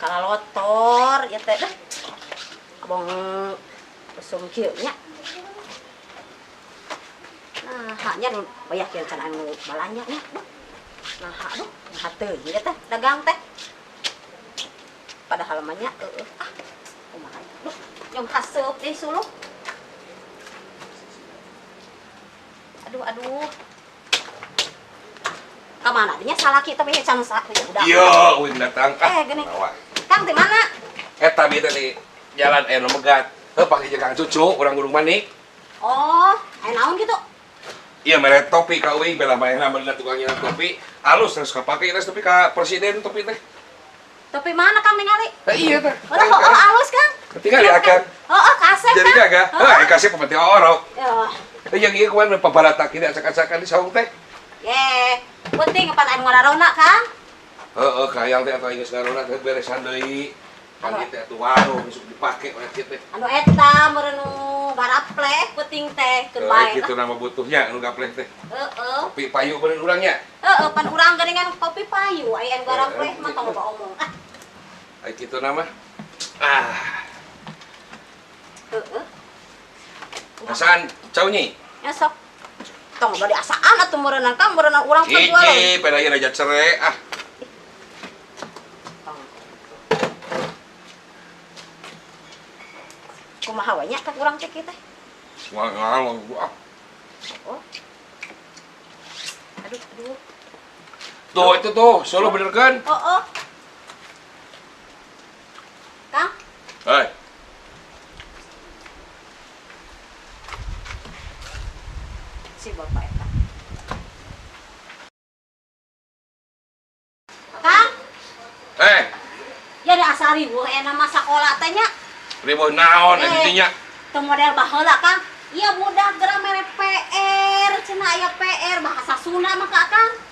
Kalau lotor ya teh abang usum kieu nya. Nah, haknya banyak yang can anu balanya nya. Nah, aduh, nah teuing ya teh dagang teh. Padahal mah nya kumaha ya. Duh, nyong haseup deui suluh. Aduh. Kamana dinya salaki tapi can udah. Iya, uing datang. Gini. Kang di mana? Eta bi teh jalan nu megat. Heuh pake jeung Kang Cucu urang Gunung Manik. Oh, naon gitu? Iya mere topi ka uing bela bayana bener tukang nyeunah topi. Alus terus kapake terus topi ka presiden topi teh. Topi mana Kang ningali? Iya teh. Oh, alus Kang. Tinggal akan. Kasep Jadi Kang. gaga. Kasep pemati orok. Ya. Yang ieu kumaha pabaratak ini acak-acakan di saung teh. Penting pan anu ngararona Kang. Heeh, kayang teh atuh geus ngarona teh beresan deui. Pagi teh atuh warung besok dipake oleh kieu teh. Anu eta meureun nu garapleh penting teh keur bae. Kitu nama butuhnya anu gapleh teh. Heeh. Kopi payu bener urangnya. Pan urang geuningan kopi payu aya anu garapleh mah tong loba omong. Ai kitu nama. Heeh. Asaan caunyi? Ya sok. Tong bade asaan atuh meureunna Kang, meureunna urang penjual. Hiji, pedaya raja cere Kumaha we nya Kang urang teh kieu teh? Ngalong gua. Oh. Aduh. Tuh itu tuh, solo bener kan? Oh. Kang, Hei. si bapak eta. Kang, ya ada asari bu, nama sakola teh nya. Ribuh naon intinya. Teu model baheula Kang. Iya budak geura mere PR, cenah aya PR bahasa Sunda mah Kang.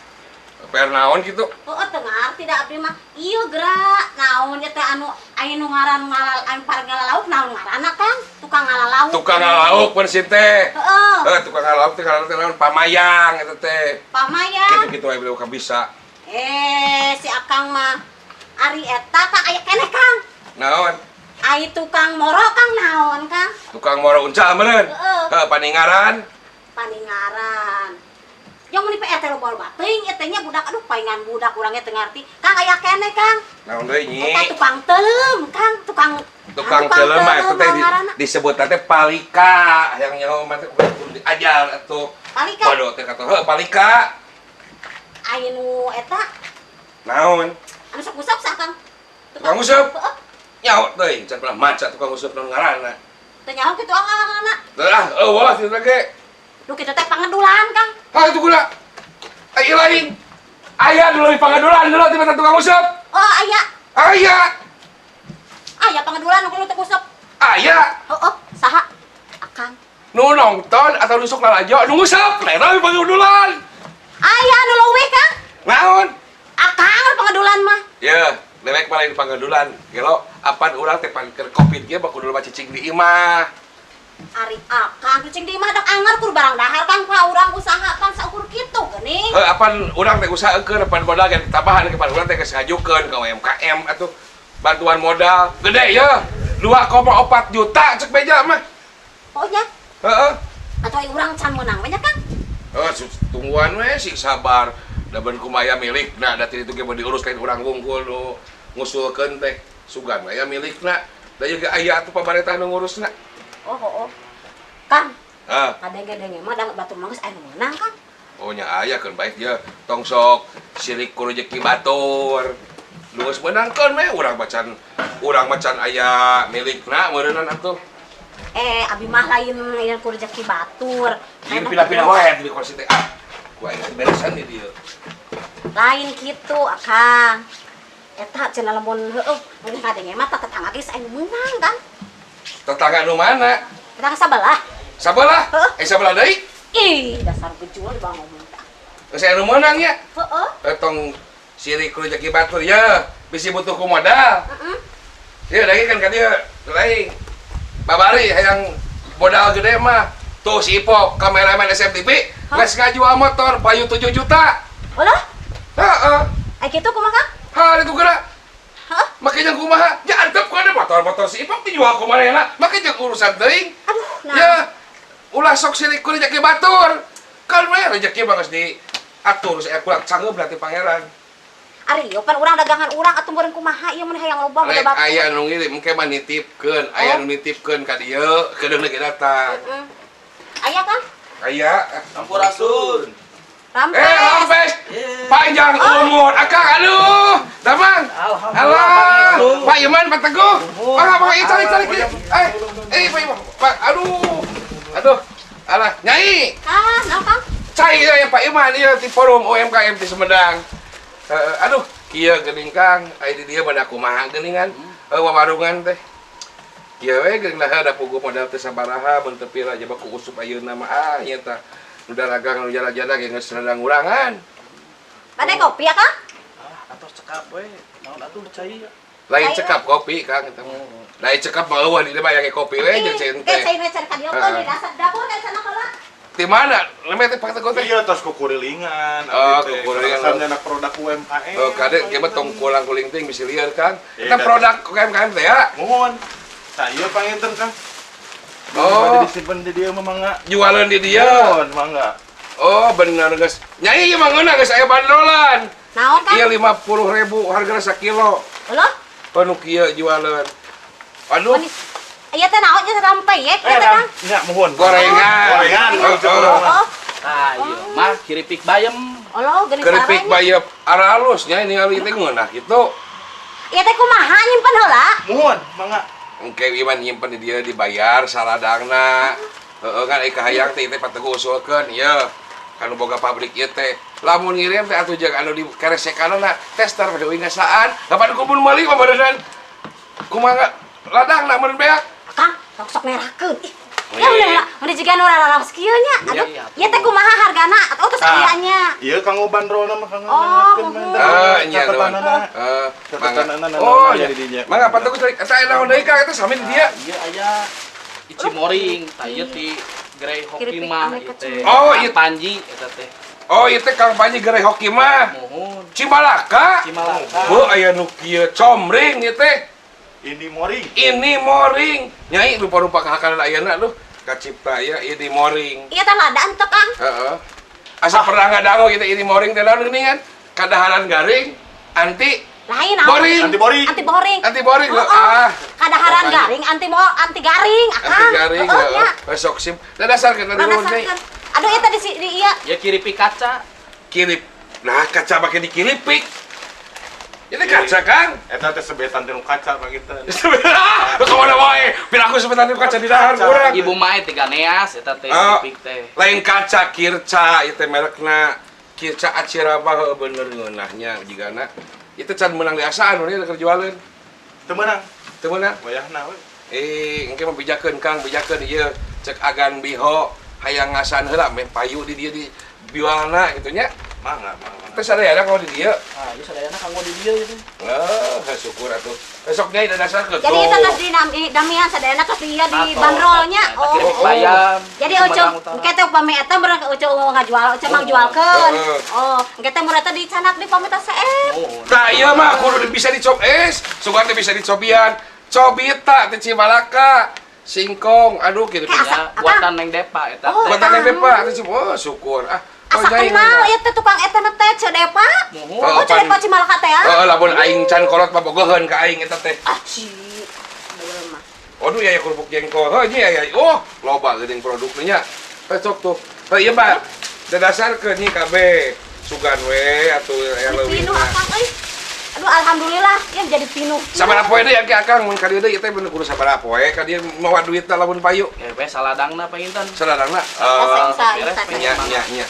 PR naon gitu? Heueuh teu ngarti da abdi mah. Ieu geura naon nya teh anu aya nu ngaran anu parengala lauk naon ngaranna Kang? Tukang ngalalauk. Tukang ngalauk pensin teh. Heeh. Tukang ngalauk teh ngaran teh naon pamayang eta teh. Pamayang. Kitu-kitu aya beliau bisa. Si Akang mah ari eta Kang aya keneh Kang. Naon? Ai tukang moro Kang naon Kang? Tukang moro uncal meureun. Heeh. Paningaran. Yang meni PR teh loba teuing eta nya budak aduh paingan budak urang teu ngarti. Kang aya keneh Kang. Naon deui nyi? Eta tukang teuleum Kang, tukang teuleum mah eta teh disebut teh palika yang nyaho mah teh diajar atuh. Palika. Waduh teh kata heuh palika. Aya nu eta Naon? anu sok usap sah Kang. Tukang usap? Heeh. Nyaho teuing can pernah maca tukang usap naon ngaranna. Teu nyaho kitu angana. Tah, eueuh kitu ge. Duh kitu teh pangedulan Kang. Itu gula. Ai lain. Aya dulu di pangadulan dulu di mata tukang usap. Oh aya. Aya. Aya pangedulan nu teu usap. Aya. Heeh, saha? Akang. Nu nonton atau nusuk lalajo nu ngusap. Lain pangadulan. Aya anu leuwih Kang. Naon? Akang pangedulan mah. Ya, dewek malah di pangadulan. Gelo, apan urang teh keur Covid ge baku dulu cicing di imah. Ari Akang cicing di imah dak anger kur barang dahar Kang ka urang usaha pan saukur kitu geuning. Apan urang teh usahakeun apan modal ge tambahan ke pan urang teh geus ngajukeun ka UMKM atuh bantuan modal. Gede ya. 2,4 juta cek beja mah. Oh nya. Heeh. Atuh aya urang can meunang banyak Kang. Tungguan we sih sabar. Da ben kumaya milikna da ti itu ge diurus lain urang wungkul nu ngusulkeun teh sugan aya milikna. Da ieu ge aya atuh pamarentah nu ngurusna. Oh. Kang. Kadenge-denge mah da batur mah geus aya nu meunang Kang. Oh nya aya keun baik dia tong sok sirik ku rezeki batur. Lu geus meunangkeun we urang macan aya milikna meureunna atuh. Abi mah lain ku rezeki batur. Ieu pindah-pindah wae di kursi teh. Ku aya beresan di dieu. Lain kitu Akang. Eta cenah lamun heueuh mun kadenge mah tetangga geus aya nu meunang Kang. Tetangga nu mana? Tetangga sabelah. Sabelah? Sabelah deui? Ih, dasar gejul bang ngomong tah. Geus aya nu meunang nya. Heeh. Tong sirik ku rezeki batur ya, bisi butuh ku modal. Heeh. Ieu lagi kan ka dieu, lain. Babari hayang modal gede mah. Tuh si Ipop, kameramen SMTV, geus ngajual motor payu 7 juta. Ulah? Heeh. Ai kitu kumaha Kang? Itu geura. Hah? Makanya ku kumaha? Ya antep ku ada motor-motor si Ipok dijual ku manehna. Make jeung urusan teuing. Aduh, nah. Ya, ulah sok sirik ku rezeki batur. Kan mah rezeki mah geus diatur saya kurang canggeuh berarti pangeran. Ari, pan urang dagangan urang atuh meureun kumaha ieu mun hayang loba Rek batur. aya nu ngirim engke mah nitipkeun, aya nu nitipkeun ka dieu, kedeung lagi datang. Aya kan? Aya. Sampurasun. Rampes. Rampes. Panjang umur. Akang aduh. Damang. Alhamdulillah, Alah. Pak Iman, Pak Teguh. Pak cari. Pak Iman. Pak aduh. Alah, Nyai. Naon, Cai ya Pak Iman ieu ti forum UMKM di Sumedang. Aduh, kieu geuning Kang, aya di dieu bada kumaha geuningan. Wawarungan teh. Kieu we geuning lah da puguh modal teh sabaraha mun teu pira aja baku usup ayeuna mah nya tah. Nu dagang nu jala-jala ge geus sedang urangan. Bade kopi ya, Kang? Atos cekap we. Naon atuh cai. Lain cekap kopi Kang eta mah. Lain cekap mah eueuh di bayange kopi we jeung cai teh. Cai cari ka dieu kan di dasar dapur kan sana heula. Di mana? Leme teh Pak Teguh teh. Iya, tos kukurilingan. Kukurilingan. Rasanya produk UMKM. Kade ge mah tong kulang-kuling teh bisi lieur Kang. Eta produk UMKM teh ya. Mohon. Saya panginten Kang. Oh. Disimpen di dia mah mangga. Jualan di dia. Mohon mangga. Oh, bener geus. Nyai ieu mah ngeuna geus aya bandrolan. Naon, Kang? Ieu 50.000 hargana sakilo. Halo? Anu kieu jualan. Aduh, Iya teh naon jeung rempeyek ya teh, Kang? Nya mohon. gorengan. Gorengan. Oh, Ah, iya mah kiripik bayam. oh, geuning Keripik saranya. bayep aralus nya ningali teh ngeunah kitu. Iya teh kumaha nyimpen heula? Mohon mangga. Engke iman nyimpen di dia dibayar saladangna. Heeh kan ai kahayang teh Pak Teguh usulkeun ieu. Anu boga pabrik ieu teh. Lamun ngirim teh atuh jeung anu di keresekanna tester pada ingasaan. Lapan kumpul meuli pameureun. Kumaha ladangna meureun beak. Kang, sok nerahkeun. Ih, Wih. ya udah, udah juga nu raraos kieu nya. Aduh, Iya, ieu teh kumaha hargana? Atuh tos ayanya. Iya kanggo bandrolna mah kanggo. Oh, Nya nuhun. Catatanana Oh, jadi nya. dinya. Mangga Pak Teguh cari eta naon deui Kang eta sami di dia. Iya aya Ichimoring, tah ieu ti Grey Hoki Kiripik mah anu ieu kecil. teh. Oh, ieu Panji eta teh. Oh, ieu teh Kang Panji Gereh Hoki mah. Mohon. Cimalaka. Cimalaka. Heuh aya nu kieu comring ieu teh. Ini moring. Ini moring. Nyai rupa-rupa kahakanan ayeuna luh. Kacipta ya ini moring. Iya teh ladaan teh, Kang. Heeh. Asa pernah ngadangu gitu ini moring teh naon geuningan? Kadaharan garing anti Lain naon? boring. Anti boring. Anti boring. Anti boring loh. Heeh. Ah. Kadaharan Pokoknya. garing, anti garing, Akang. Anti garing. Heeh, nya. Besok sim. Dasarkeun tadi nuhun Nyai. Manasakeun. Aduh, ieu teh di ieu. Ya kiripik kaca. Kilip. Nah, kaca make dikilipik. Itu kaca, Kang. Eta teh sebetan tinu kaca panginten. Lu kemana wae? Piraku sebentar di kaca di dahan Kaca. urang. Ibu mae tiga neas eta teh Oh. kiripik teh. Lain kaca kirca itu merekna kirca acirabah heuh bener ngeunahnya jigana. Itu can menang di asaan we keur jualan. Teu meunang. Teu meunang. Wayahna we. Engke mah bijakeun Kang, bijakeun ieu cek agan biho hayang ngasan heula meh payu di dieu di biwalna gitu nya. Mangga. Terus sadayana kalau di dieu. Ah, ieu sadayana kanggo di dieu ieu teh. Syukur atuh. Besok Nyai dadasarkeun. Jadi itu teh di damian sadayana teh dia di Atos. bandrolnya. Eta kiripik bayam. Jadi Sumedang ucap Utara. engke teh upami eta beurang ucap ngajual, ucap mah jualkeun. Heeh. Oh, engke teh murah teh dicanak di pamita seep. Mohon. Tah ieu mah kudu bisa dicop sugan teh bisa dicobian. Cobita teh Cimalaka, singkong, aduh kitu. Kayak Ya, buatan Neng Depa eta Oh, teh. Buatan yang depa, oh syukur. Asa kenal ieu teh tukang eta na teh Cedepa. Mohon. Oh, Oh, Cedepa Cimalaka teh ya. lamun aing can kolot mah bogoheun ka aing eta teh. Ah, ci. Beul mah. Waduh ya kerupuk jengkol. Heuh nya ya. Oh, loba geuning produkna nya. Cocok tuh. Ieu Mbak. Dadasarkeun nyi kabeh. Sugan we atuh aya leuwih. Pinuh Akang euy. Aduh, alhamdulillah ya jadi pinuh. Sabaraha poe deui ki Akang mun ka dieu deui teh bener kudu sabaraha poe ka dieu mawa duit lamun payu. Kepe saladangna panginten. Saladangna. Sa beres, isa teh. Nya.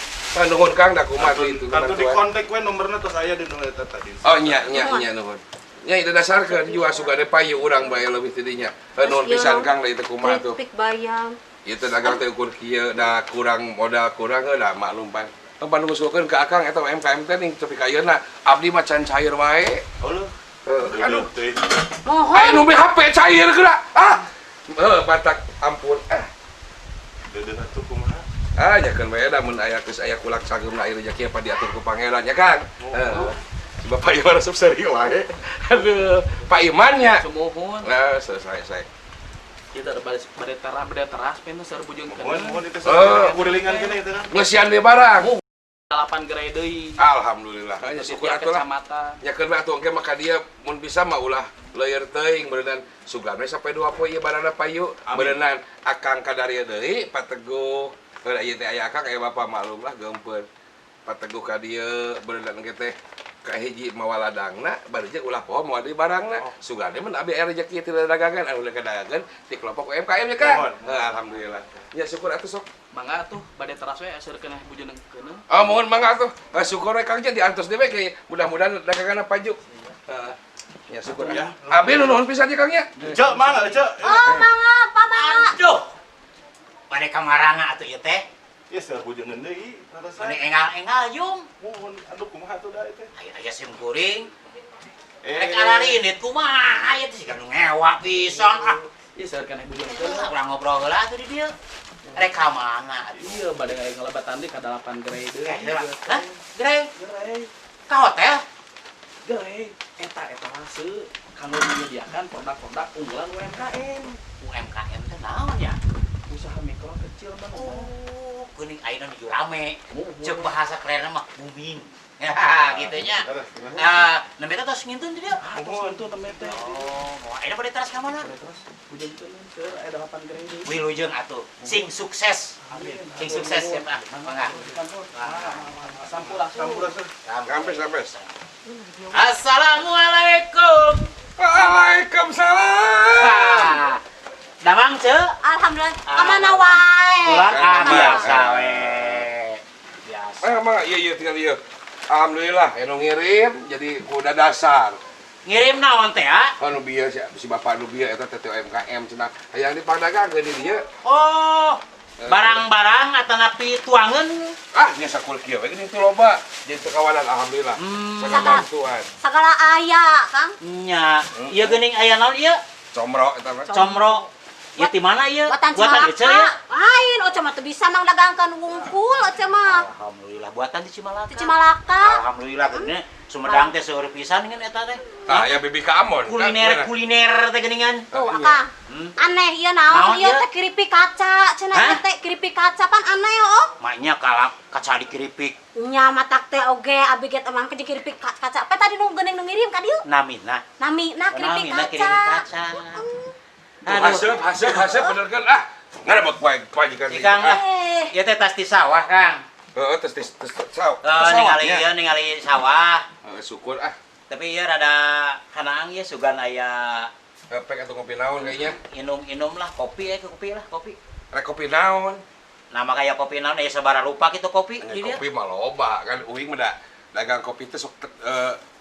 Nuhun Kang da kumaha tuh itu. Kantu di kontak we nomorna tos aya di nu eta tadi. Oh nya nuhun. Nya itu dasarkeun jual sugade payu urang bae leuwih teh dinya. Nuhun pisan Kang da itu kumaha tuh. Keripik bayam. Ieu teh dagang teh ukur kieu da kurang modal kurang da maklum pan. Tempat ngusulkeun ka Akang eta UMKM teh ning tepi ka ayeuna abdi mah can cair wae. Heuh. Aduh. Mohon. Aya nu HP cair geura. Batak ampun. Deudeuh atuh kumaha? Nyakeun bae da mun aya geus aya kulak sageumna ieu rezeki apa diatur ku pangeran ya Kang. Si Bapak Iman resep seri wae. Aduh, Pak Imannya. Sumuhun. Nah, selesai. Kita ada bade teras pengen seur bujung Mohon itu Oh. kurilingan kene itu kan. Ngesian di barang. 8 gerai deui. Alhamdulillah. Hanya Di syukur tiap atuh lah. kecamatan. Nyakeun mah atuh engke maka dia mun bisa mah ulah leueur teuing beuneunan sugan we sampai 2 poe ieu barana payu. Beuneunan akang kadarieu deui pateguh. Heula ieu teh aya akang aya bapak maklum lah geumpeun. Pateguh ka dieu beuneunan engke teh ka hiji mawaladangna bari jeung ulah poho moal deui barangna. Sugane mun abi aya rezeki ti dagangan anu dagangan ti kelompok UMKM nya kan. Alhamdulillah. Ya syukur atuh sok. Mangga tuh bade teras we seur keneh bujung keuneu. Oh, mohon mangga tuh. Syukur we Kang Jan diantos dewe ke mudah-mudahan daganganna paju. Ya syukur ya. Abi nu nuhun pisan ya Kang ya. Cek mana cek? Oh, mangga, Pak mangga. Aduh. Pada kamaranga atuh ieu teh. Ya seur bujeungeun deui. Ane engal-engal yung. Mohon aduh kumaha tuh da teh. Aya sim kuring. Rek ararinit kumaha aya teh siga nu ngewa pisan ah. Ieu seur keneh bujung keuneu. Urang ngobrol heula atuh di dieu. Rek ka mana atuh? Iya, bade aya ngalebatan deui ka 8 gerai deui. Hah? Grey? Gerai. Ka hotel? Gerai eta seu kanggo menyediakan produk-produk unggulan UMKM. UMKM teh naon ya? Usaha mikro kecil Bang. Oh, geuning ayeuna nu rame. Ceuk bahasa kerenna mah booming. Ya, gitu nya. Nembe teh tos ngintun di dieu. Mohon tuh tempe teh. Oh, ayeuna pada teras ka mana? Terus bujung keuneu seur aya 8 gerai deui. Wilujeng atuh. Sing sukses. Sing sukses ya, Pak. Mangga. Sampurah. Kampes. Assalamualaikum. Waalaikumsalam. Damang ce? Alhamdulillah. Kamana wae? Pulang Biasa. biasa we. Biasa. Mah iya tinggal ieu. Alhamdulillah anu ngirim jadi kuda dasar. Ngirim naon teh ya? Anu bieu si bapak anu bieu eta teh UMKM cenah. Hayang dipangdagang di dieu. Oh, barang-barang atau napi tuangan. Nya sakul kieu we geuning teu loba. Jadi teu kawanan alhamdulillah. Sangat bantuan. Sagala aya, Kang. Nya, ieu geuning aya naon ieu? Comro eta mah. Comro. Ieu ti mana ieu? Buatan Ieu Cimalaka. ya? Lain, Oce mah teu bisa mang dagangkan wungkul, Oce mah. Alhamdulillah buatan di Cimalaka. Di Cimalaka. Alhamdulillah geuning Sumedang teh seueur pisan ngeun eta teh. Tah ya bibi ka Amon. Kuliner teh geuningan. Tuh, Iya. Akang. Aneh ieu naon? Naon Ieu ieu? teh keripik kaca, cenah Hah? ieu teh keripik kaca pan aneh oh. Maknya kalak kaca dikeripik. Nya matak teh oge abi get emang ke keripik kaca. Pe tadi nu geuning nu ngirim ka dieu? Namina. Namina keripik Namina kaca. keripik kaca. Hasep bener kan ngarebek wae pajikan Ikang lah. Ieu teh tas di sawah, Kang. Heeh tes saw. Ningali sawah. Syukur Tapi ieu rada kanaang ieu sugan aya pek atuh ngopi naon kayaknya. inum-inum lah, kopi lah, kopi. Rek kopi naon? Nama kayak kopi naon aya sabaraha rupa kitu kopi di dieu. Kopi mah loba kan uing mah dagang kopi teh sok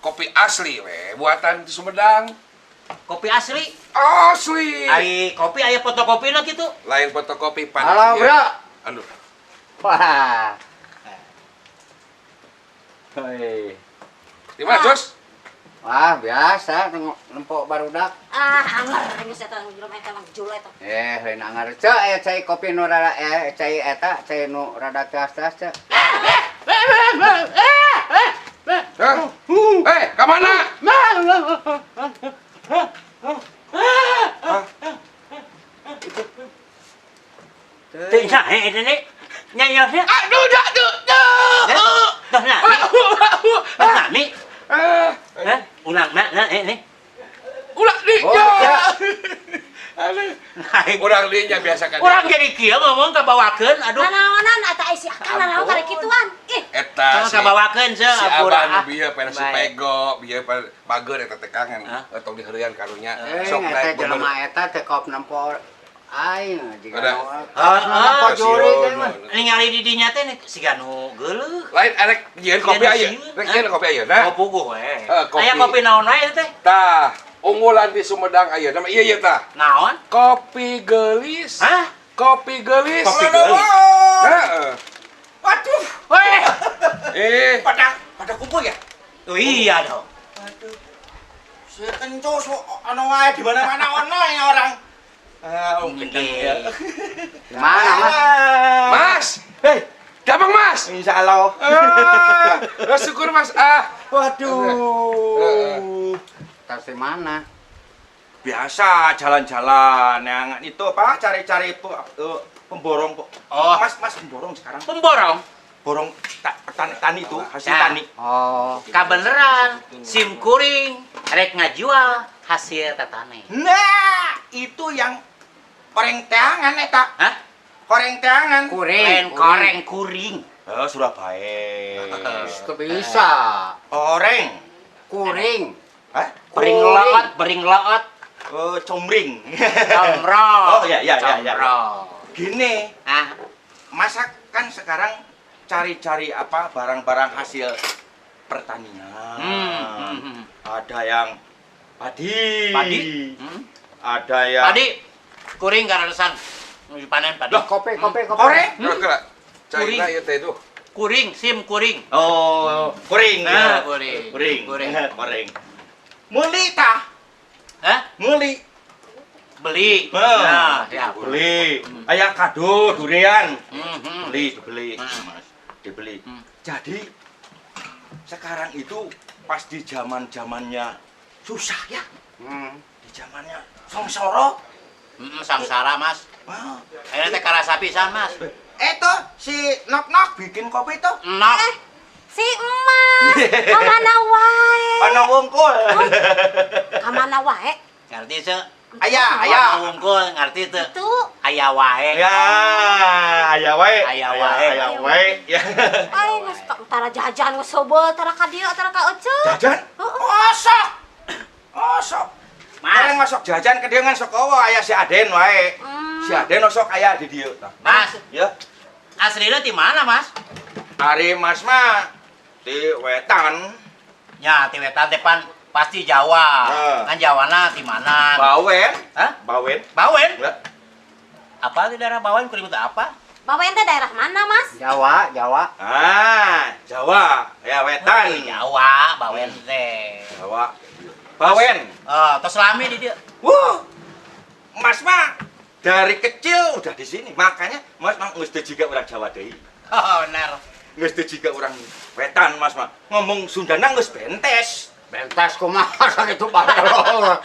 kopi asli we buatan di Sumedang. Kopi asli. Asli. Ai kopi aya fotokopina kitu. Lain fotokopi pan. Halo, Bro. Aduh. Wah. Hei. Di mana, Jos? Wah, biasa nempok barudak. Anger geus eta nu jelema eta mah jul eta. Heun anger ceu cai kopi nu rada cai eta, cai nu rada keas-keas ceu. Ka mana? Teu sae eta nih. Nyanyi. Aduh, Dah nami. Ulang nih. Ulah di. Oh, ya. Urang dinya biasa kan. Urang jadi kieu ngomong kabawakeun aduh. Nanaonan eta isi akang nanaon karek kituan. Ih, Eta Tong kabawakeun si ce abah nu apura. bieu pen si pego, bieu pageun eta teh kangen. Hah? Tong diheureuyan karunya. Sok eta jelema eta teh kop nempok aing jiga Ada. nempok juri teh mah. Ningali di dinya teh siga nu geuleuh. Lain arek jieun kopi ayeuna. Rek jieun kopi ayeuna. Oh puguh we. Kopi. Aya kopi naon wae teh? Tah, unggulan di Sumedang ayeuna mah ieu tah. Naon? Kopi gelis. Hah? Kopi gelis. Kopi gelis? Heeh. Waduh. Weh. Pada kumpul ya? Oh iya dong. Saya kencos anu wae di mana-mana ono yang orang. Mungkin Di mana, Mas? Mas. Hei, gampang Mas. Insya Allah. Syukur Mas. Waduh. Tas di mana? Biasa jalan-jalan yang itu apa cari-cari pemborong. Oh. Mas pemborong sekarang. Pemborong. Borong tani itu hasil Ya. tani. Oh, Kabeneran, sim kuring, rek ngajual hasil tatane. Nah, itu yang koreng teangan eta. Hah? Koreng teangan. Lain koreng kuring. Oh, Surabaya. itu bisa. Koreng. Kuring. Hah? Bering loot. Oh, comring. Comro. Oh, ya. Comro. Gini, Ah, masa kan sekarang cari-cari apa barang-barang hasil pertanian. Ada yang padi. Padi? Ada yang Padi, kuring kararesan. Nuju panen padi. Kopi. koreng. Kira China ieu teh tuh. Kuring, sim kuring. Oh, kuring. Nah, ya. kuring. Kuring. Kuring. Koreng. Meuli tah? Hah? Meuli. Beli. Nah, Nah, ya. beli. Aya kado durian. Mhm. Dibeli. Mas. Dibeli. Hmm. Jadi sekarang itu pas di zaman-zamannya susah ya. Di zamannya songsoro. Samsara, Mas. Wah. Ayeuna teh karasa pisan, Mas. Itu si Nok bikin kopi tuh. Enak. Si emak, kamana wae? Pana wungkul. Kamana wae? Ngerti teu? Aya. Wungkul ngerti teu? Tuh, Aya wae. Ya, aya wae. Aya wae. Aya wae. Ya. ay geus tara jajan geus heubeul tara ka dieu tara ka euceuk. Jajan? Osok. Osok. Bareng Mas, masuk jajan ke dia ngan sok aya si Aden wae. Si Aden osok aya di dieu tah. Mas, Ya. aslinya di mana, Mas? Ari Mas mah di wetan. Ya, ti wetan teh pan pasti Jawa. Kan Jawana di mana? Bawen. Hah? Bawen. Bawen? Ya. Apa di daerah Bawen kuring teh apa? Bawen teh daerah mana, Mas? Jawa. Ah, Jawa. Ya wetan. Jawa, Bawen teh. Jawa. Bawen. Oh, tos lami di dieu. Mas mah dari kecil udah di sini. Makanya Mas mah geus teu jiga urang Jawa deui. Oh, bener. Geus teu jiga urang wetan Mas mah. Ngomong Sundana geus bentes. Bentas kumaha sakitu balol.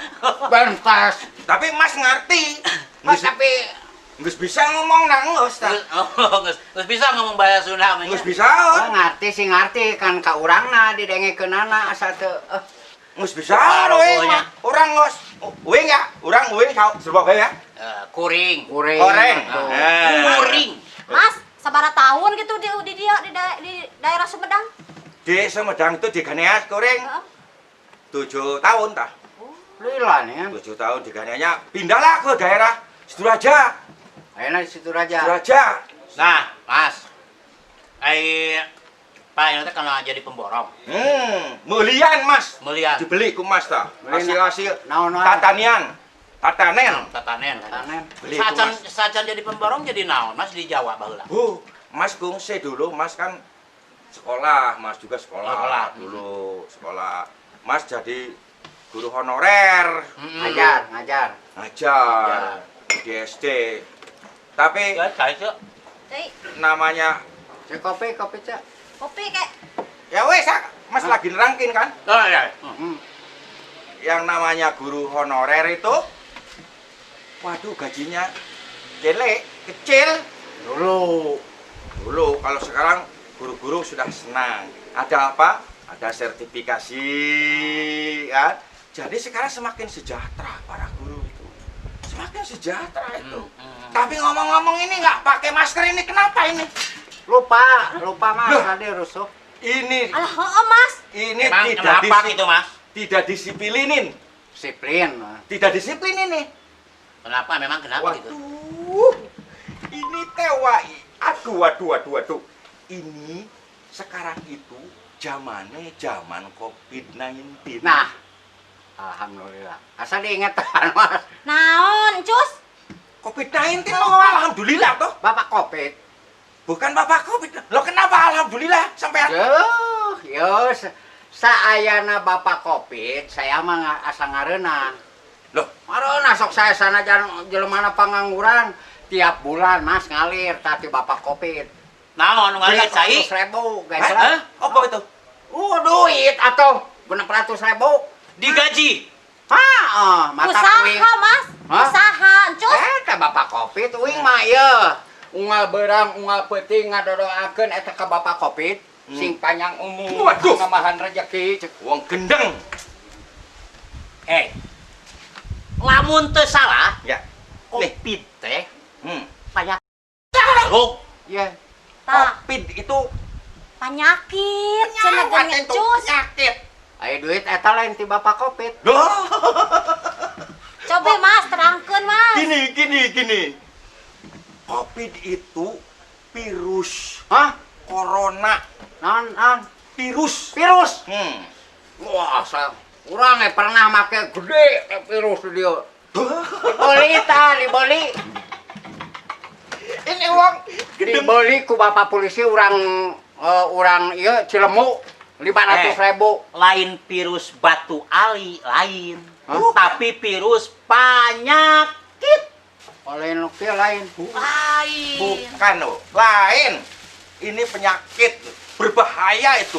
Bentas. Tapi Mas ngerti. Mas tapi Geus bisa ngomong na geus tah. Oh, geus bisa ngomong bahasa Sunda mah. Geus nya. bisa. ngerti kan ka urangna didengekeunana asa teu Geus bisa Pokoknya. we mah. Urang geus uing ya. Urang uing Surabaya. Kuring. kuring. Koreng. Tuh. Kuring. Mas, sabaraha tahun gitu di dia di daerah Sumedang? Di Sumedang itu diganeas kuring Heeh. 7 tahun tah. Lila nih kan. 7 tahun diganeanya pindahlah ke daerah Siduraja. Ayeuna di situ raja. Siduraja. Nah, Mas. Pak ini teh kana jadi pemborong. Meulian Mas. Melihat Dibeli ku Mas tah. Meuli Hasil-hasil naon wae. tatanen. tatanen. Tanen. Beli ku Mas. Sacan jadi pemborong jadi naon, Mas di Jawa baheula. Mas kungsi dulu, Mas kan sekolah, Mas juga sekolah, Sekolah. dulu sekolah. Mas jadi guru honorer, Ngajar. ngajar di SD. Tapi Ya, cai Teh, namanya Cek kopi cek. kopi kek. ya wes, Mas lagi nerangkin kan, Oh ya. yang namanya guru honorer itu, waduh gajinya jelek, kecil. Dulu, kalau sekarang guru-guru sudah senang. Ada apa? Ada sertifikasi, kan? Jadi sekarang semakin sejahtera para guru itu. Semakin sejahtera itu. Tapi ngomong-ngomong ini nggak pakai masker ini, kenapa ini? Lupa Mas Loh. tadi rusuh. Ini, Alah, heeh, Mas. ini Emang tidak kenapa gitu, Mas? tidak disiplinin, Disiplin. tidak disiplin ini. Kenapa? Memang kenapa gitu? Waduh, ini tewai. Aduh. Ini sekarang itu zamannya zaman COVID-19. Nah, alhamdulillah. Asal diingetan Mas. Naon, Cus? COVID-19 oh, alhamdulillah toh. Bapak Covid. Bukan Bapak COVID. Lo kenapa alhamdulillah sampai Yo, saayana Bapak Covid, saya mah asa ngareunang. Loh, Mareuna sok saya sana jelema pangangguran tiap bulan Mas ngalir tadi Bapak Covid. Naon ngalir cai? 100.000 guys Hah? lah. Apa itu? Duit atau 600.000. Digaji. Mata Usaha, uing. Mas. Hah? Usaha, Encus. Teh Bapak Kopit uing mah ieu. Unggal beurang unggal peuting ngadodoakeun eta ka Bapak Kopit sing panjang umur, Waduh. ngamahan rezeki. Wong gendeng. Lamun teu salah, Ya. Nih. Kopit teh Hmm. banyak jaluk. Iya. Tah, Covid itu penyakit. Cenah nyawa geuning itu Encus. penyakit. Aya duit eta lain ti Bapak Kopit. Loh. Coba Mas, terangkeun Mas. Gini. Covid itu virus Hah? corona, Non. virus. Virus. Hmm. Wah, urang pernah make gede teh virus dia. Dibeli. Ini uang Dibeli ku Bapak polisi urang ieu Cilemu 500.000. Lain virus batu ali lain. Hah? Tapi virus penyakit Lain nu kieu lain. lain. bukan loh, lain. Ini penyakit berbahaya itu.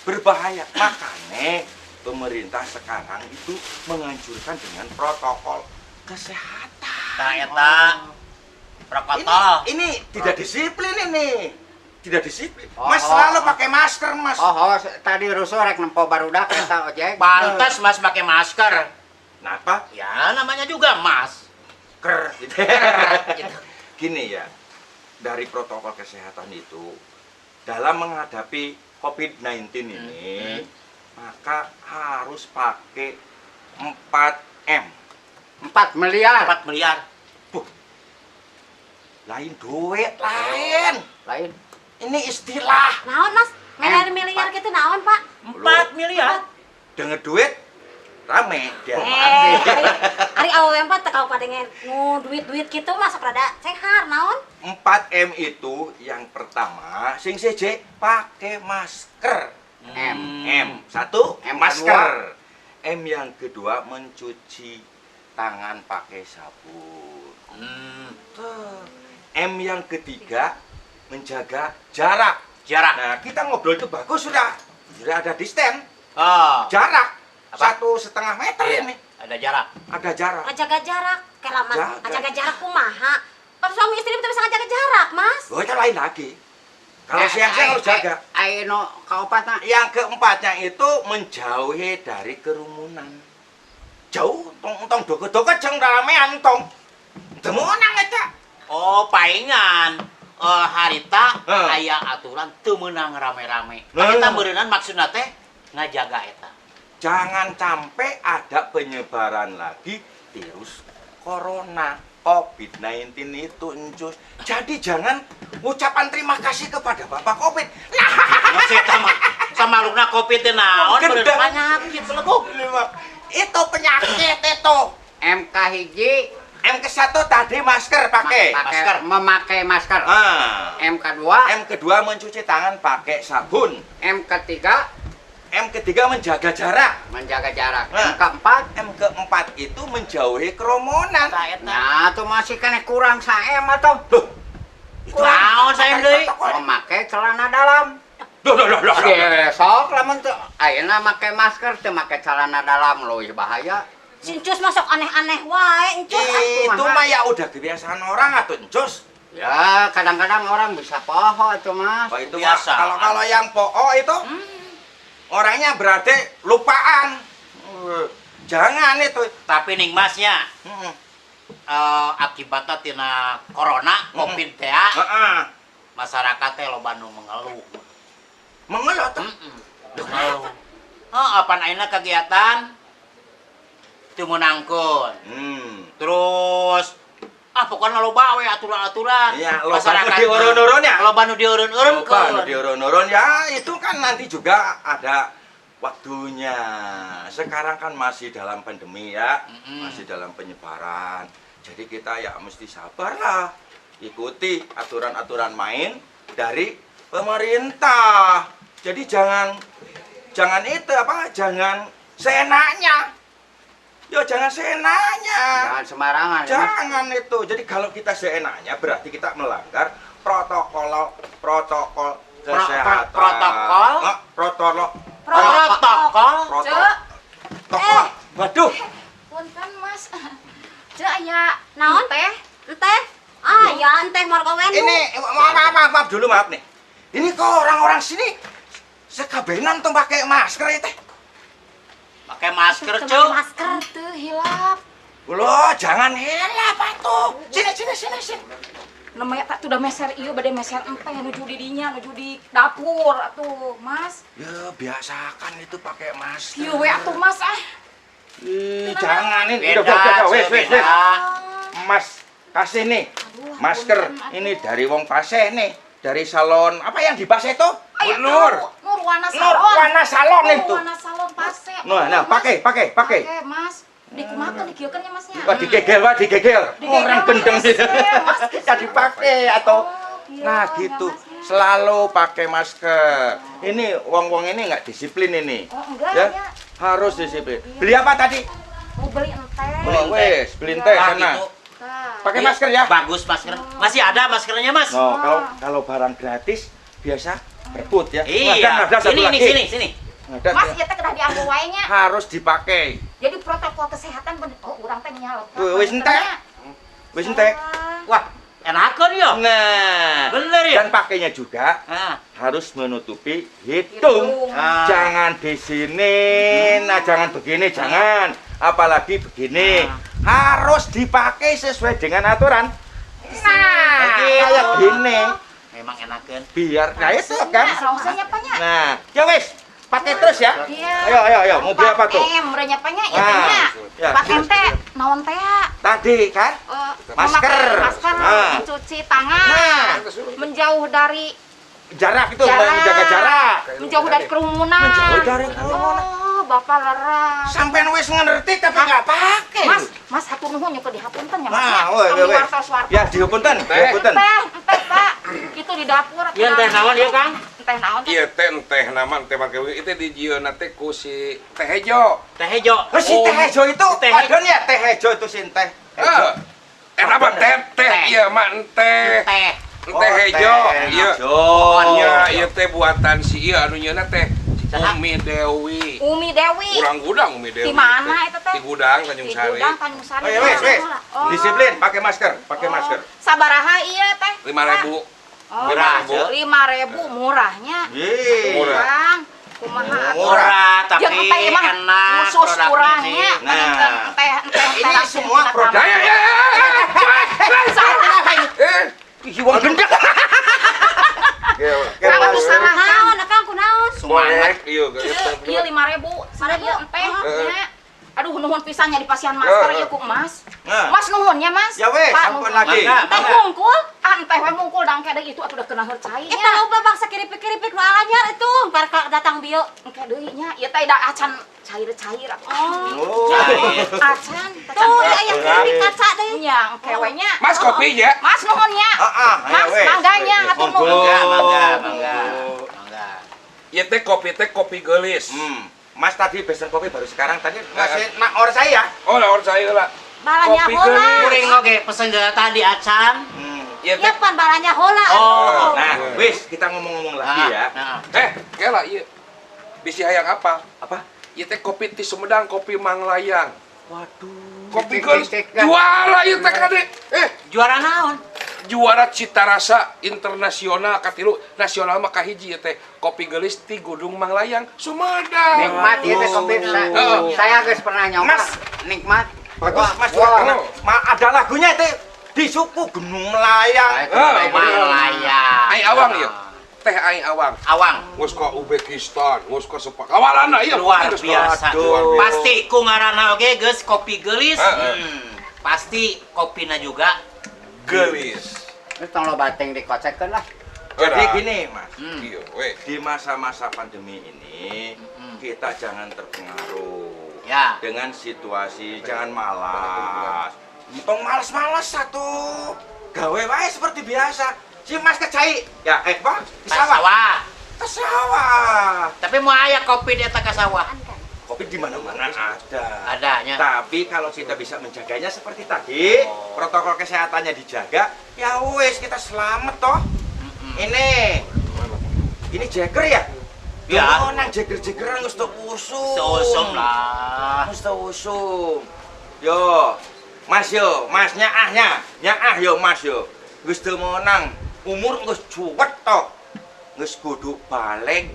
Berbahaya. Makanya pemerintah sekarang itu menganjurkan dengan protokol kesehatan. Nah, eta protokol. Ini tidak disiplin ini. Tidak disiplin. Oh, Mas selalu pakai masker, Mas. Tadi rusuh rek nempo barudak eta ojek. Pantes Mas pakai masker. Kenapa? Ya namanya juga Mas. Gitu. Gitu. Gini ya, dari protokol kesehatan itu dalam menghadapi COVID-19 ini maka harus pakai 4M. 4 miliar. 4 miliar. Lain duit, lain. Lain. Ini istilah. Naon Mas? Miliar gitu naon Pak? 4 miliar. Dengan duit rame dia. Ari awewe mah teh kalau pada nu duit-duit gitu masuk rada cehar naon? 4M itu yang pertama sing seje pakai masker. M. Satu, M masker. M yang kedua mencuci tangan pakai sabun. Tuh. M yang ketiga menjaga jarak. Jarak. Nah, kita ngobrol itu bagus sudah. Sudah ada distance. Oh, Jarak. Apa? 1,5 meter iya, ini. ada jarak. Ada jarak. Ngajaga jarak. Kayak lama Jaga. ngajaga jarak kumaha? Kalau suami istri itu bisa ngajaga jarak, Mas. Oh, itu lain lagi. Kalau siang-siang harus jaga. Ayo no kaopatna. Yang keempatnya itu menjauhi dari kerumunan. Jauh, tong doko-doko jeng ramean tong. Demunang eta. Oh, paingan. Harita Heh. aya aturan teu meunang rame-rame. Nah. Kita meureunnan maksudna teh ngajaga eta. Jangan sampai ada penyebaran lagi virus corona COVID-19 itu, Encus. Jadi jangan ucapan terima kasih kepada Bapak Covid. Masih sama luna Covid teh naon Gendeng. bener penyakit beleguk. Itu penyakit itu. MK hiji M ke-1 tadi masker pakai. memakai masker. M kedua, M kedua mencuci tangan pakai sabun. M ketiga M ketiga menjaga jarak. menjaga jarak. Nah. M keempat, M keempat itu menjauhi kerumunan. Nah, eta. nah tuh masih kena kurang saem atau Loh, itu Naon saya deui? memakai celana dalam. Loh. Sok lamun tuh ayeuna make masker teu make celana dalam leuwih bahaya. Cincus masuk aneh-aneh wae, Encus. Itu mah ya udah kebiasaan orang atau Encus. Ya, kadang-kadang orang bisa poho tuh, Mas. Oh, itu Biasa. Kalau yang po'o itu orangnya berarti lupaan. Jangan itu. Tapi ning masnya Mm-mm. akibatnya tina corona Covid teh Heeh. masyarakat teh loba nu mengeluh. Mengeluh tuh. Mengeluh. Apaan ayeuna kegiatan teu meunangkeun. Terus pokoknya loba we aturan-aturan. Iya, loba nu diurun-urun ya? Loba nu diurun-urun Loba nu diurun-urun ya, itu kan nanti juga ada waktunya. Sekarang kan masih dalam pandemi ya, masih dalam penyebaran. Jadi kita ya mesti sabar lah, ikuti aturan-aturan main dari pemerintah. Jadi jangan seenaknya. Yo jangan seenaknya. Jangan sembarangan. Ya, Mas. Jangan itu. Jadi kalau kita seenaknya berarti kita melanggar protokol kesehatan. Protokol? Protokol. Protokol? Protokol. Waduh. Punten Mas. Cek aya Naon? teh. Teh. Ah, ya enteh markowen. Ini maaf dulu maaf nih. Ini kok orang-orang sini sekabenan tuh pakai masker ya teh. Pakai masker, Pakai Cuk. masker. Teu hilap. Loh, jangan hilap atuh. Sini. Namanya tak udah meser ieu bade meser empeh nuju di dinya, nuju di dapur atuh, Mas. Ya biasakan itu pakai masker. Kieu we atuh Mas ah. Jangan ini. Beda, Wes. beda. Mas kasih nih Aduh, masker. punten, atuh. Ini dari wong Paseh nih. Dari salon apa yang di Paseh itu? Aya Nur. Nurwana Nur Salon. Wana Salon itu. Nurwana Salon pase. Nah, pakai. Pakai, Mas. Dikumakan dikieukeun ya Masnya. Wah digegel. Orang gendeng Mas. Mas. bisa dipakai atau Iya, nah ya, gitu. Mas, ya. Selalu pakai masker. Ini wong-wong ini nggak disiplin ini. Oh, enggak Ya, ya. harus disiplin. Iya. Beli apa tadi? Mau beli enteh. Oh, wes, beli teh Nah, sana. gitu. Tah. Pakai masker ya. Bagus masker. Masih ada maskernya, Mas? No, kalau barang gratis biasa berebut ya. Iya. Ada satu lagi. Sini. Ada, Mas, ieu teh kedah dianggo wae nya. harus dipakai. Jadi protokol kesehatan bener. Oh, urang teh nyalot. Wis ente. Wis ente. Wah, enakan ya. Nah, Bener ya? dan pakainya juga Ah. harus menutupi hidung. Ah. Jangan di sini, nah jangan begini, jangan. Apalagi begini. Harus dipakai sesuai dengan aturan. Nah, kayak gini. Memang enakan. Biar kayak itu kan. Rausanya apa nya? Nah, ya wis, pakai terus ya. Iya. Ayo, mau beli apa tuh? 4M, berenya apa nya? Ya Ah, teh nya. ya. 4M teh naon teh? Tadi kan? Masker. Memakai masker, Nah. mencuci tangan, Nah. menjauh dari Jarak itu menjaga jarak. menjauh dari kerumunan. Menjauh dari kerumunan. Oh, Bapak leras. Sampai wis ngerti tapi nggak pakai. Mas hatur nuhun nyukur dihapunten ya Mas. Nah, ya. weh, Tong weh. diwartos-wartos. Ya, dihapunten. Teh, Pak. Itu di dapur. Iya, teh naon ya, Kang? Teh naon teh? Iya teh naman teh make itu di jieuna teh ku si Teh Hejo. Teh hejo. Oh, si teh hejo itu, Teh hejo. adon ya teh hejo itu si teh. Apa teh iya mak teh. Teh. Teh Hejo. Iya. Oh, Iya teh buatan si iya anu nyeuna teh Umi Dewi. Umi Dewi. Kurang gudang Umi Dewi. Di mana itu teh? Di gudang Tanjung Di Sari. gudang Tanjung Sari. Oh, ya wes. Oh. Disiplin, pakai masker, pakai masker. Sabaraha iya teh? 5.000. Oh, Murah, 5.000 murahnya. Yeay. Murah. Bang, kumaha atuh? Murah tapi Yang teh mah enak. khusus produknya kurangnya. sih. Nah. Ini langsung semua kita produk. tambah. Ih, wong gendek. Kalau tuh salah Naon, akang kunaon? Semangat iya Iya 5.000, iya enteh. nya. Aduh nuhun pisannya di pasian masker ieu ku Mas. Nah. Mas nuhun ya Mas. Ya wes, Pak, sampun nuhun. lagi. Mangga. Teh mungkul, teh we mungkul dang kede itu atuh udah kena hercai Eta nya. loba bangsa kiripik-kiripik nu alanyar itu, parka datang bieu. Engke deui nya, ieu teh da acan cair-cair atuh. Oh. Acan, Tuh, aya kiripik kaca deui. nya engke we nya. Mas kopi ya. Mas nuhun ya. Mas mangganya atuh nuhun. Mangga. Iya teh kopi gelis. Mas tadi pesen kopi baru sekarang tadi ngasih naor saya. Oh, lawan saya lah. Balanya Kopi hola. gelis. Kuring oge pesen tadi acan. Iya Ya teh. pan balanya hola. Oh. Nah, wis kita ngomong-ngomong lagi ya. Nah. Kela iya. Bisi hayang apa? Apa? Iya teh kopi ti Sumedang, kopi Manglayang. Waduh. Kopi gelis juara ieu teh kade. Juara naon? Juara cita rasa internasional katilu nasional mah kahiji ieu teh kopi gelis ti Gudung Manglayang Sumedang. Nikmat ya teh kopi. Saya geus pernah nyoba. Mas. Nikmat. Bagus, Mas. Wah. Karena ada lagunya teh di suku Gunung Melayang. Malaya. Ai awang ieu. Teh ai awang. Awang. Geus ka Uzbekistan, geus ka Sepak. Kawarana ieu Luar geus ka- biasa. luar biasa. Pasti ku ngaranna oge geus kopi gelis. Heeh. Pasti kopina juga Gelis. Terus tong lo bateng dikocekkeun lah. Jadi gini, Mas. Iya, we. Di masa-masa pandemi ini kita jangan terpengaruh ya. dengan situasi, jangan malas. Tong males-males satu. Gawe wae seperti biasa. Si Mas kecai, ya Pak, di Ke sawah. sawah. Ke sawah. Tapi mau aya kopi di eta ka sawah. Kopi di mana-mana ada. Adanya. Tapi kalau kita bisa menjaganya seperti tadi, protokol kesehatannya dijaga, ya wes kita selamat toh. Ini ini jeger ya? Ya. Nang jeger-jegeran geus teu usum. Seusum lah. Geus teu usum. Yo, Mas yo, Mas nyaahnya. Nyaah yo Mas yo. Geus teu meunang. Umur geus cuwet toh. Geus kudu balik.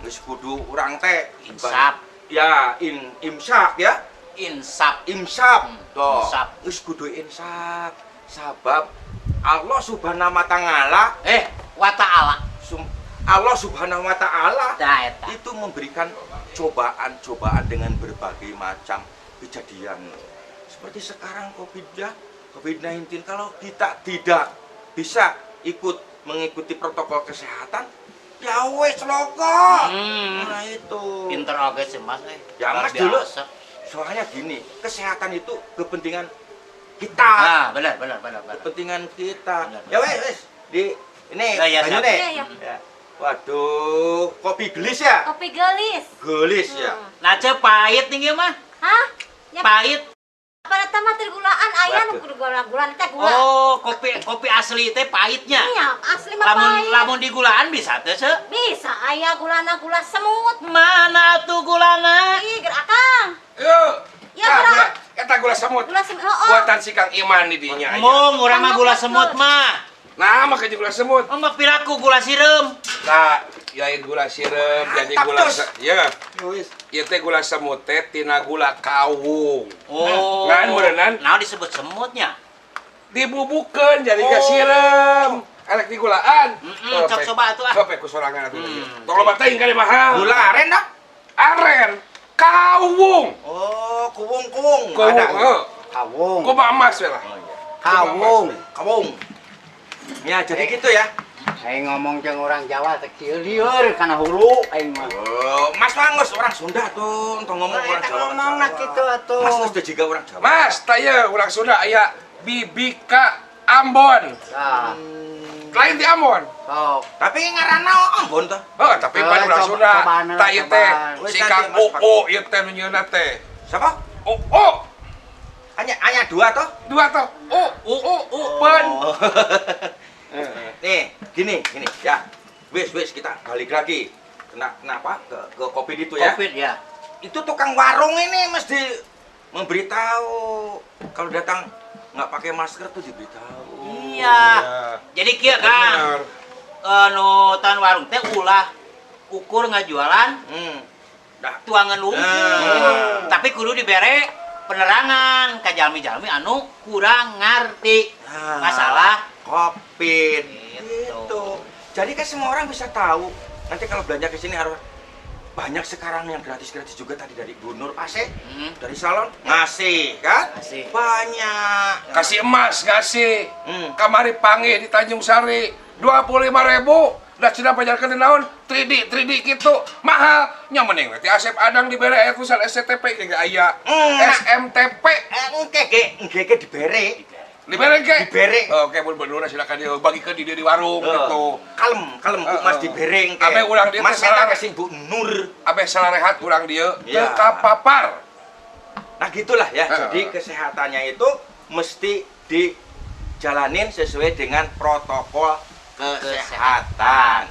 Geus kudu urang teh Insap. Ya, imsak ya. Insap. Imsak. Toh. Insap. Geus kudu insap. Sabab Allah Subhanahu wa taala Wa ta'ala. Allah Subhanahu wa taala Dah eta. itu memberikan cobaan-cobaan dengan berbagai macam kejadian. Seperti sekarang COVID-19 kalau kita tidak bisa mengikuti protokol kesehatan, ya wes logo. Nah itu. Pinter oge sih Mas. Ya Luar Mas dulu. biasa. Soalnya gini, kesehatan itu kepentingan kita. Ah, benar. Kepentingan kita. Benar, Ya wes. Ini Ya, banyu siap. nih. Iya, Ya. Waduh, kopi gelis ya? Kopi gelis. Gelis ya. Nah, ce pahit nih mah. Hah? Ya Pahit. apa eta mah teh gulaan aya nu Waduh. kudu gula teh gula. Oh, kopi asli teh pahitnya. Iya, asli mah pahit. Lamun digulaan bisa teh se. Bisa aya gulana gula semut. Mana tuh gulana? Ih, gerak Akang. Yo. Ya, Nah, berat. eta gula semut. Gula semut. Oh, Buatan si Kang Iman di dinya aya. Mung urang mah gula semut mah. Nah, makanya gula semut. Oh, mah piraku gula sireum. Nah, yain gula sirup jadi Mantap, gula Tos. ya. Wis. Ieu teh gula semut teh tina gula kawung. Oh. Ngan beneran Nah disebut semutnya. dibubukeun jadi ka Oh. sireum. Elek digulaan. Cok coba atuh ah. Coba ku sorangan atuh. Tong loba teuing kali mahal. Gula aren dah. Aren kawung. Oh, kuwung-kuwung. Kawung. Ada. Kawung. Kumaha emas we lah. Kawung. Kawung. Ya, jadi gitu ya. Aing ngomong jeung orang Jawa teh kieu lieur kana hulu aing mah. Oh, Mas Mangus orang Sunda tuh, entong ngomong orang Jawa. Ngomongna kitu atuh. Mas Mangus juga orang Jawa. Mas, tanya ulang Sunda aya Bibika Ambon. Tah, Lain di Ambon. sok. Tapi ngaranna Ambon tuh. Oh, tapi pan ulang coba- Sunda. cobaan, Tak ieu teh cobaan. si Wis, Kang nanti, Mas, Oo ieu teh nu nyieunna teh. Siapa? Oo. Hanya dua toh? Dua toh. Pen. Nih, gini, ya. Wis kita balik lagi. Kenapa ke kopi itu ya? Covid ya. Itu tukang warung ini mesti memberitahu kalau datang nggak pakai masker tuh diberitahu. Iya. Jadi kieu Kang. Bener. Nu tan warung teh ulah ukur ngajualan Dah. tuangan unggul. Nah. Tapi kudu dibere penerangan ka jalmi-jalmi anu kurang ngarti Nah. masalah Covid. Gitu. Gitu. Jadi kan semua orang bisa tahu. Nanti kalau belanja ke sini harus banyak sekarang yang gratis-gratis juga tadi dari Gunur AC, dari salon ngasih kan? Ngasih. Banyak. Kasih emas ngasih. Kamari Kamari panggih di Tanjung Sari 25.000. Udah sudah pajarkan di naon 3D gitu mahal nya mending nanti Asep Adang dibere aya tulisan SCTP ge aya SMTP engke dibere. dibere ge Dibere. oke mun bener silakan dia bagikeun di warung gitu Kalem Bu Mas dibere engke. Abe urang dieu Mas teh salah. eta kasih Bu Nur. abe salarehat urang dieu teu Iya. kapapar. Nah gitulah ya. Heeh. Jadi kesehatannya itu mesti dijalanin sesuai dengan protokol kesehatan.